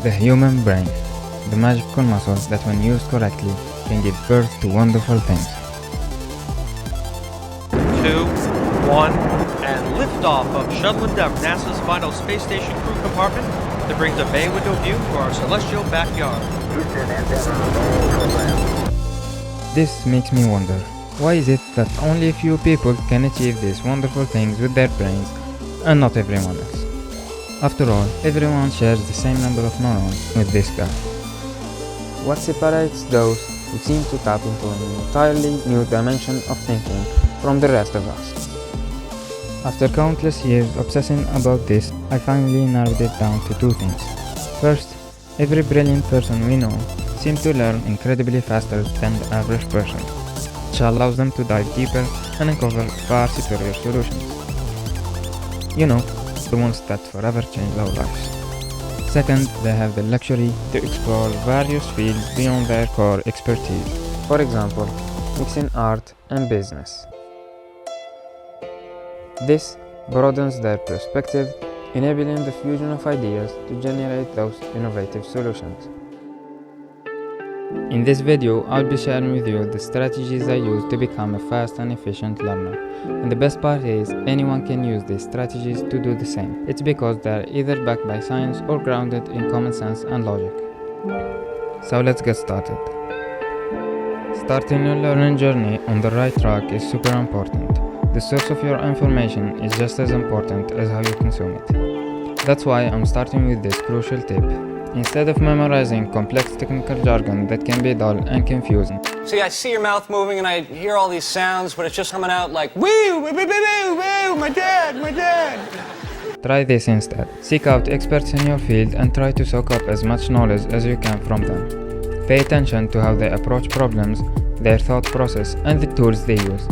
The human brain, the magical muscle that when used correctly can give birth to wonderful things. 2, 1, and liftoff of Shuttle Endeavour, NASA's final space station crew compartment that brings a bay window view to our celestial backyard. This makes me wonder, why is it that only a few people can achieve these wonderful things with their brains and not everyone else? After all, everyone shares the same number of neurons with this guy. What separates those who seem to tap into an entirely new dimension of thinking from the rest of us? After countless years obsessing about this, I finally narrowed it down to two things. First, every brilliant person we know seems to learn incredibly faster than the average person, which allows them to dive deeper and uncover far superior solutions. You know, the ones that forever change our lives. Second, they have the luxury to explore various fields beyond their core expertise. For example, mixing art and business. This broadens their perspective, enabling the fusion of ideas to generate those innovative solutions. In this video, I'll be sharing with you the strategies I use to become a fast and efficient learner. And the best part is, anyone can use these strategies to do the same. It's because they're either backed by science or grounded in common sense and logic. So let's get started. Starting your learning journey on the right track is super important. The source of your information is just as important as how you consume it. That's why I'm starting with this crucial tip. Instead of memorizing complex technical jargon that can be dull and confusing. See, I see your mouth moving and I hear all these sounds, but it's just coming out like, woo, woo, woo, woo, woo, my dad. Try this instead. Seek out experts in your field and try to soak up as much knowledge as you can from them. Pay attention to how they approach problems, their thought process, and the tools they use.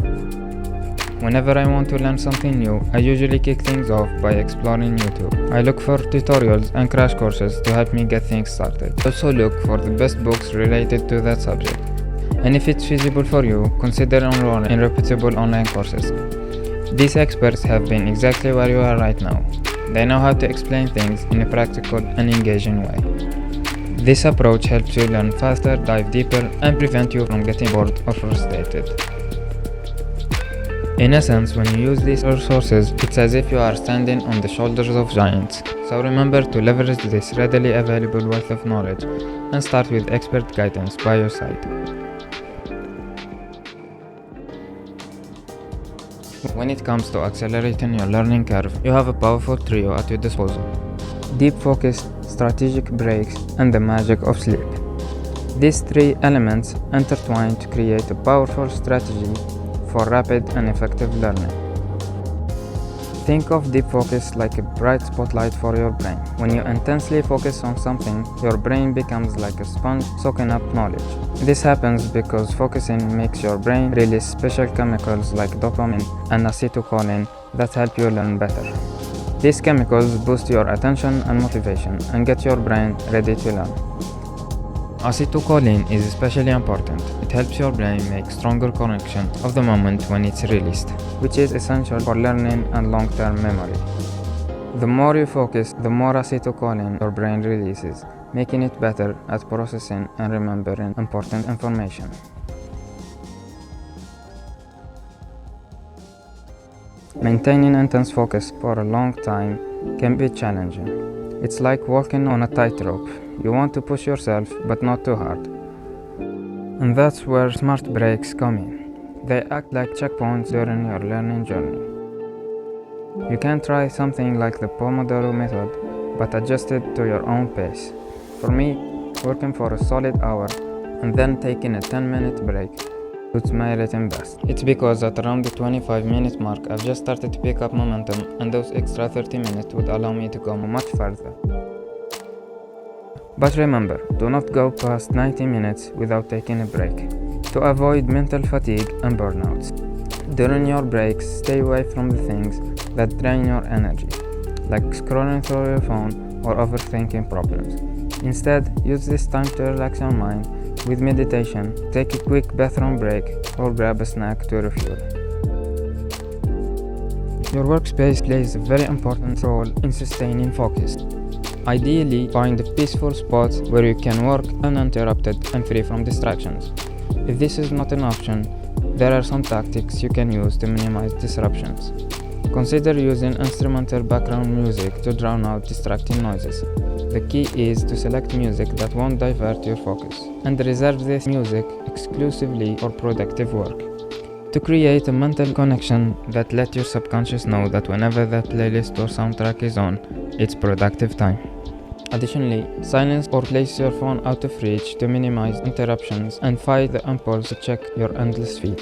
Whenever I want to learn something new, I usually kick things off by exploring YouTube. I look for tutorials and crash courses to help me get things started. Also look for the best books related to that subject. And if it's feasible for you, consider enrolling in reputable online courses. These experts have been exactly where you are right now. They know how to explain things in a practical and engaging way. This approach helps you learn faster, dive deeper, and prevent you from getting bored or frustrated. In essence, when you use these resources, it's as if you are standing on the shoulders of giants. So remember to leverage this readily available wealth of knowledge and start with expert guidance by your side. When it comes to accelerating your learning curve, you have a powerful trio at your disposal: deep focus, strategic breaks, and the magic of sleep. These three elements intertwine to create a powerful strategy for rapid and effective learning. Think of deep focus like a bright spotlight for your brain. When you intensely focus on something, your brain becomes like a sponge soaking up knowledge. This happens because focusing makes your brain release special chemicals like dopamine and acetylcholine that help you learn better. These chemicals boost your attention and motivation and get your brain ready to learn. Acetylcholine is especially important. It helps your brain make stronger connection of the moment when it's released, which is essential for learning and long-term memory. The more you focus, the more acetylcholine your brain releases, making it better at processing and remembering important information. Maintaining intense focus for a long time can be challenging. It's like walking on a tightrope. You want to push yourself, but not too hard. And that's where smart breaks come in. They act like checkpoints during your learning journey. You can try something like the Pomodoro method, but adjust it to your own pace. For me, working for a solid hour and then taking a 10-minute break suits my rhythm best. It's because at around the 25-minute mark, I've just started to pick up momentum, and those extra 30 minutes would allow me to go much further. But remember, do not go past 90 minutes without taking a break, to avoid mental fatigue and burnouts. During your breaks, stay away from the things that drain your energy, like scrolling through your phone or overthinking problems. Instead, use this time to relax your mind with meditation, take a quick bathroom break, or grab a snack to refuel. Your workspace plays a very important role in sustaining focus. Ideally, find a peaceful spot where you can work uninterrupted and free from distractions. If this is not an option, there are some tactics you can use to minimize disruptions. Consider using instrumental background music to drown out distracting noises. The key is to select music that won't divert your focus, and reserve this music exclusively for productive work. To create a mental connection that lets your subconscious know that whenever that playlist or soundtrack is on, it's productive time. Additionally, silence or place your phone out of reach to minimize interruptions and fight the impulse to check your endless feed.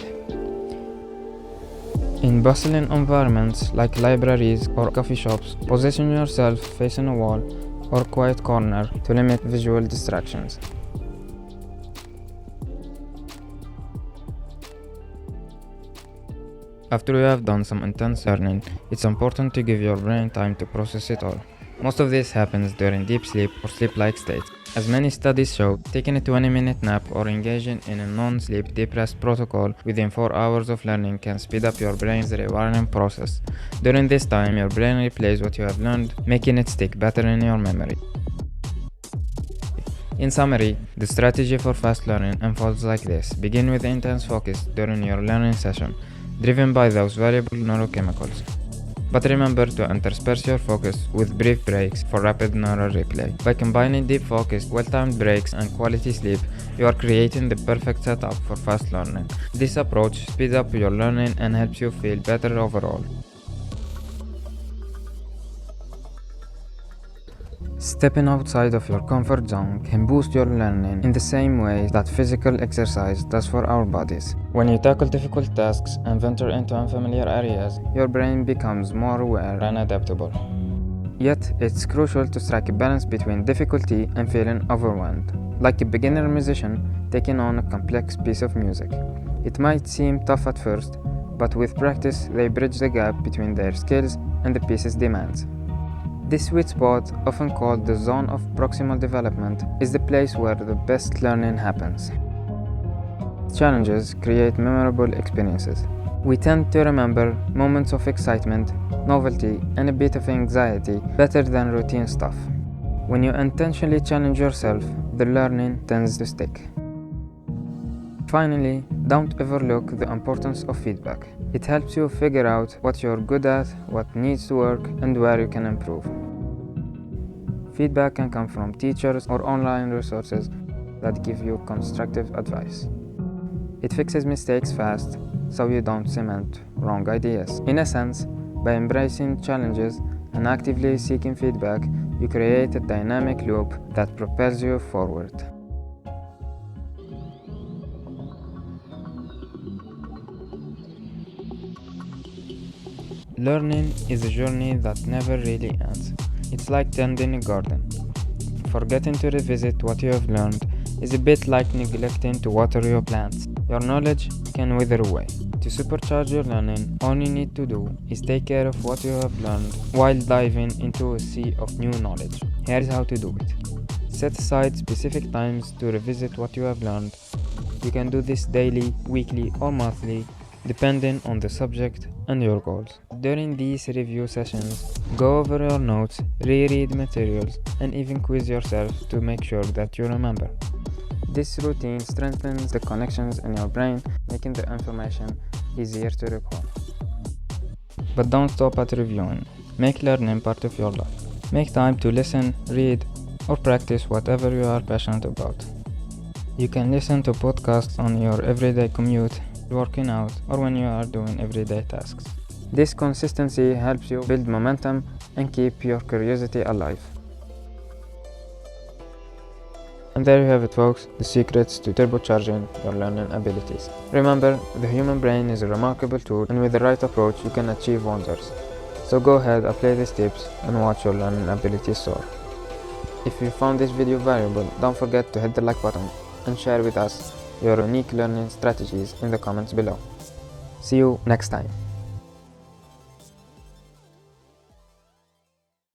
In bustling environments like libraries or coffee shops, position yourself facing a wall or quiet corner to limit visual distractions. After you have done some intense learning, it's important to give your brain time to process it all. Most of this happens during deep sleep or sleep-like states. As many studies show, taking a 20-minute nap or engaging in a non-sleep deep rest protocol within 4 hours of learning can speed up your brain's rewiring process. During this time, your brain replays what you have learned, making it stick better in your memory. In summary, the strategy for fast learning unfolds like this. Begin with intense focus during your learning session, driven by those valuable neurochemicals. But remember to intersperse your focus with brief breaks for rapid neural replay. By combining deep focus, well-timed breaks, and quality sleep, you are creating the perfect setup for fast learning. This approach speeds up your learning and helps you feel better overall. Stepping outside of your comfort zone can boost your learning in the same way that physical exercise does for our bodies. When you tackle difficult tasks and venture into unfamiliar areas, your brain becomes more aware and adaptable. Yet, it's crucial to strike a balance between difficulty and feeling overwhelmed. Like a beginner musician taking on a complex piece of music. It might seem tough at first, but with practice, they bridge the gap between their skills and the piece's demands. This sweet spot, often called the zone of proximal development, is the place where the best learning happens. Challenges create memorable experiences. We tend to remember moments of excitement, novelty, and a bit of anxiety better than routine stuff. When you intentionally challenge yourself, the learning tends to stick. Finally, don't overlook the importance of feedback. It helps you figure out what you're good at, what needs to work, and where you can improve. Feedback can come from teachers or online resources that give you constructive advice. It fixes mistakes fast, so you don't cement wrong ideas. In a sense, by embracing challenges and actively seeking feedback, you create a dynamic loop that propels you forward. Learning is a journey that never really ends. It's like tending a garden. Forgetting to revisit what you have learned is a bit like neglecting to water your plants. Your knowledge can wither away. To supercharge your learning, all you need to do is take care of what you have learned while diving into a sea of new knowledge. Here's how to do it. Set aside specific times to revisit what you have learned. You can do this daily, weekly, or monthly, depending on the subject and your goals. During these review sessions, go over your notes, reread materials, and even quiz yourself to make sure that you remember. This routine strengthens the connections in your brain, making the information easier to recall. But don't stop at reviewing. Make learning part of your life. Make time to listen, read, or practice whatever you are passionate about. You can listen to podcasts on your everyday commute, working out, or when you are doing everyday tasks. This consistency helps you build momentum and keep your curiosity alive. And there you have it, folks, the secrets to turbocharging your learning abilities. Remember, the human brain is a remarkable tool, and with the right approach you can achieve wonders. So go ahead, apply these tips, and watch your learning abilities soar. If you found this video valuable, don't forget to hit the like button and share with us your unique learning strategies in the comments below. See you next time.